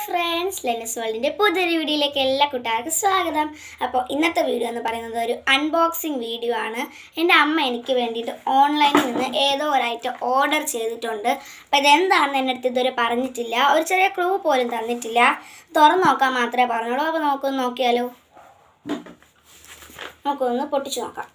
Friends, ലെനസ് വേൾഡിൻ്റെ പുതിയൊരു വീഡിയോയിലേക്ക് എല്ലാ കൂട്ടുകാർക്കും സ്വാഗതം. അപ്പോൾ ഇന്നത്തെ വീഡിയോ എന്ന് പറയുന്നത് ഒരു അൺബോക്സിങ് വീഡിയോ ആണ്. എൻ്റെ അമ്മ എനിക്ക് വേണ്ടിയിട്ട് ഓൺലൈനിൽ നിന്ന് ഏതോ ഒരു ഐറ്റം ഓർഡർ ചെയ്തിട്ടുണ്ട്. അപ്പോൾ ഇതെന്താണെന്ന് എൻ്റെ അടുത്ത് ഇതുവരെ പറഞ്ഞിട്ടില്ല, ഒരു ചെറിയ ക്ലൂ പോലും തന്നിട്ടില്ല. തുറന്ന് നോക്കാൻ മാത്രമേ പറഞ്ഞുള്ളൂ. അപ്പോൾ നമുക്കൊന്ന് നോക്കിയാലോ, നമുക്കൊന്ന് പൊട്ടിച്ച് നോക്കാം.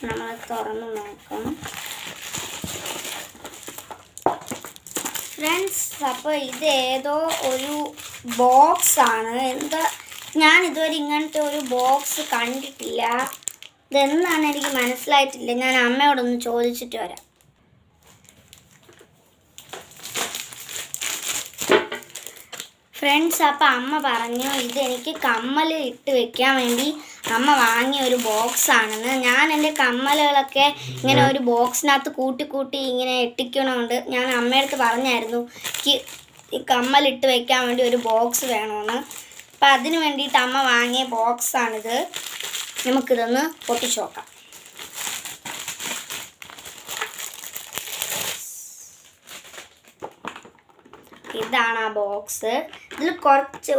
നമ്മൾ തുറന്ന് നോക്കാം ഫ്രണ്ട്സ്. അപ്പോൾ ഇത് ഏതോ ഒരു ബോക്സാണ്. എന്താ, ഞാൻ ഇതുവരെ ഇങ്ങനത്തെ ഒരു ബോക്സ് കണ്ടിട്ടില്ല. ഇതെന്താണ് എനിക്ക് മനസ്സിലായിട്ടില്ല. ഞാൻ അമ്മയോടൊന്ന് ചോദിച്ചിട്ട് വരാം. ഫ്രണ്ട്സ്, അപ്പോൾ അമ്മ പറഞ്ഞു ഇതെനിക്ക് കമ്മൽ ഇട്ട് വെക്കാൻ വേണ്ടി അമ്മ വാങ്ങിയ ഒരു ബോക്സാണെന്ന്. ഞാൻ എൻ്റെ കമ്മലുകളൊക്കെ ഇങ്ങനെ ഒരു ബോക്സിനകത്ത് കൂട്ടി ഇങ്ങനെ ഇട്ടിക്കണമുണ്ട്. ഞാൻ അമ്മയടുത്ത് പറഞ്ഞായിരുന്നു എനിക്ക് ഈ കമ്മലിട്ട് വെക്കാൻ വേണ്ടി ഒരു ബോക്സ് വേണമെന്ന്. അപ്പം അതിന് വേണ്ടിയിട്ട് അമ്മ വാങ്ങിയ ബോക്സാണിത്. നമുക്കിതൊന്ന് പൊട്ടിച്ച് നോക്കാം. ഇതാണ് ആ ബോക്സ്. ഇതിൽ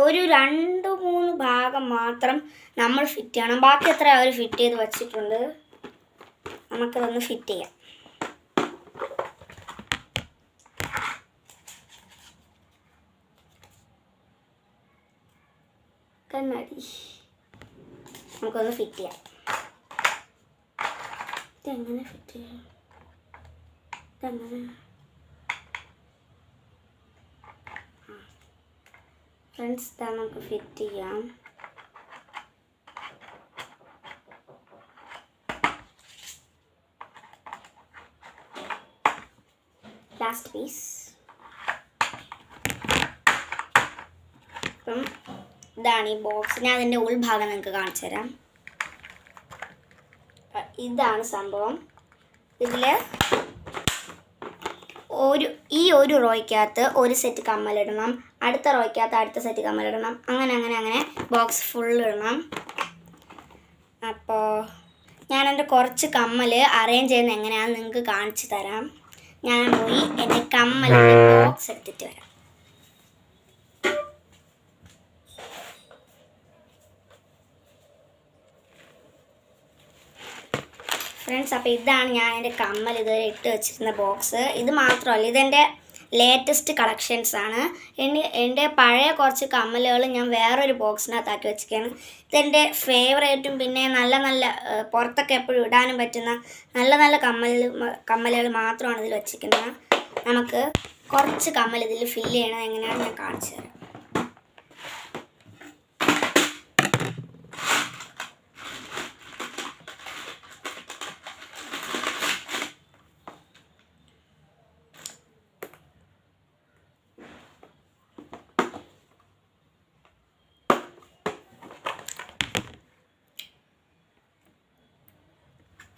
ഒരു 2-3 ഭാഗം മാത്രം നമ്മൾ ഫിറ്റ് ചെയ്യണം. ബാക്കി എത്ര അവർ ഫിറ്റ് ചെയ്ത് വച്ചിട്ടുണ്ട്. നമുക്കതൊന്ന് ഫിറ്റ് ചെയ്യാം. കണ്ണാടി നമുക്കൊന്ന് ഫിറ്റ് ചെയ്യാം. ഇതെങ്ങനെ ഫിറ്റ് ചെയ്യാം? ഇതെങ്ങനെ ഫ്രണ്ട്സ്, ഇതാണ് നമുക്ക് ഫിറ്റ് ചെയ്യാം. Last piece. അപ്പം ഇതാണ് ഈ ബോക്സ്. ഞാൻ അതിൻ്റെ ഉൾഭാഗം നിങ്ങൾക്ക് കാണിച്ചു തരാം. ഇതാണ് സംഭവം. ഇതിൽ ഈ ഒരു റോയ്ക്കകത്ത് ഒരു സെറ്റ് കമ്മലിടണം, അടുത്ത റോയ്ക്കകത്ത് അടുത്ത സെറ്റ് കമ്മലിടണം, അങ്ങനെ ബോക്സ് ഫുൾ ഇടണം. അപ്പോൾ ഞാൻ എൻ്റെ കുറച്ച് കമ്മൽ അറേഞ്ച് ചെയ്യുന്നത് എങ്ങനെയാണെന്ന് നിങ്ങൾക്ക് കാണിച്ചു തരാം. ഞാൻ പോയി എൻ്റെ കമ്മലിൻ്റെ ബോക്സ് എടുത്തിട്ട് വരാം. ഫ്രണ്ട്സ്, അപ്പോൾ ഇതാണ് ഞാൻ എൻ്റെ കമ്മൽ ഇതുവരെ ഇട്ട് വെച്ചിരുന്ന ബോക്സ്. ഇത് മാത്രമല്ല, ഇതെൻ്റെ ലേറ്റസ്റ്റ് കളക്ഷൻസ് ആണ്. എൻ്റെ പഴയ കുറച്ച് കമ്മലുകൾ ഞാൻ വേറൊരു ബോക്സിനകത്താക്കി വെച്ചിരിക്കുകയാണ്. ഇതെൻ്റെ ഫേവറേറ്റും പിന്നെ നല്ല പുറത്തൊക്കെ എപ്പോഴും ഇടാനും പറ്റുന്ന നല്ല കമ്മലുകൾ മാത്രമാണ് ഇതിൽ വെച്ചിരിക്കുന്നത്. നമുക്ക് കുറച്ച് കമ്മൽ ഇതിൽ ഫില്ല് ചെയ്യണത് എങ്ങനെയാണെന്ന് ഞാൻ കാണിച്ചു തരാം.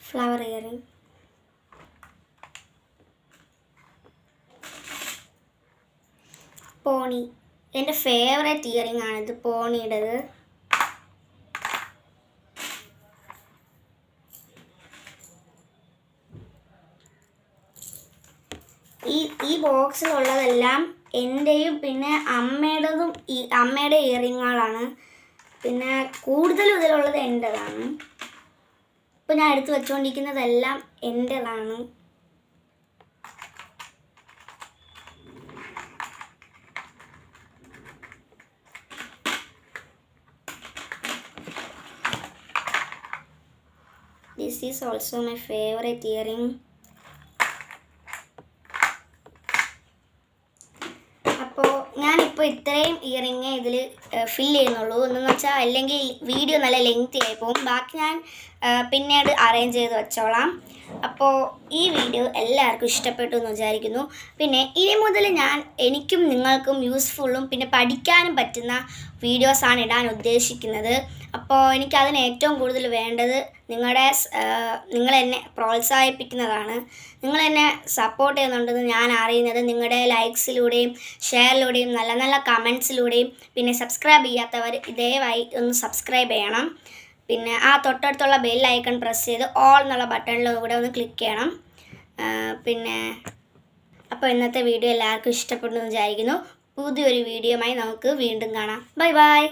Flower earring, pony. എൻ്റെ ഫേവറേറ്റ് ഇയറിംഗ് ആണിത്, പോണിയുടേത്. ഈ ബോക്സിലുള്ളതെല്ലാം എൻ്റെയും പിന്നെ അമ്മയുടെ ഇയറിങ്ങുകളാണ്. പിന്നെ കൂടുതലും ഇതിലുള്ളത് എൻ്റെതാണ്. ഇപ്പോൾ ഞാൻ എടുത്ത് വെച്ചുകൊണ്ടിരിക്കുന്നതെല്ലാം എൻ്റെതാണ്. This is also my favorite earring. അപ്പോൾ ഞാനിപ്പോൾ ഇത്രയും ഇയറിങ് ഇതിൽ ഫില്ല് ചെയ്യുന്നുള്ളൂ. എന്നു വെച്ചാൽ അല്ലെങ്കിൽ വീഡിയോ നല്ല ലെങ്തി ആയി പോകും. ബാക്കി ഞാൻ പിന്നീട് അറേഞ്ച് ചെയ്ത് വെച്ചോളാം. അപ്പോൾ ഈ വീഡിയോ എല്ലാവർക്കും ഇഷ്ടപ്പെട്ടു എന്ന് വിചാരിക്കുന്നു. പിന്നെ ഇനി മുതൽ എനിക്കും നിങ്ങൾക്കും യൂസ്ഫുള്ളും പിന്നെ പഠിക്കാനും പറ്റുന്ന വീഡിയോസാണ് ഇടാൻ ഉദ്ദേശിക്കുന്നത്. അപ്പോൾ എനിക്കതിന് ഏറ്റവും കൂടുതൽ വേണ്ടത് നിങ്ങളെന്നെ പ്രോത്സാഹിപ്പിക്കുന്നതാണ്. നിങ്ങളെന്നെ സപ്പോർട്ട് ചെയ്യുന്നുണ്ടെന്ന് ഞാൻ അറിയുന്നത് നിങ്ങളുടെ ലൈക്സിലൂടെയും ഷെയറിലൂടെയും നല്ല നല്ല കമൻസിലൂടെയും. പിന്നെ സബ്സ്ക്രൈബ് ചെയ്യാത്തവർ ദയവായി ഒന്ന് സബ്സ്ക്രൈബ് ചെയ്യണം. പിന്നെ ആ തൊട്ടടുത്തുള്ള ബെൽ ഐക്കൺ പ്രസ് ചെയ്ത് ഓൾ എന്നുള്ള ബട്ടണിലും കൂടെ ഒന്ന് ക്ലിക്ക് ചെയ്യണം. പിന്നെ അപ്പോൾ ഇന്നത്തെ വീഡിയോ എല്ലാവർക്കും ഇഷ്ടപ്പെടുന്നു എന്ന് വിചാരിക്കുന്നു. പുതിയൊരു വീഡിയോയുമായി നമുക്ക് വീണ്ടും കാണാം. Bye bye.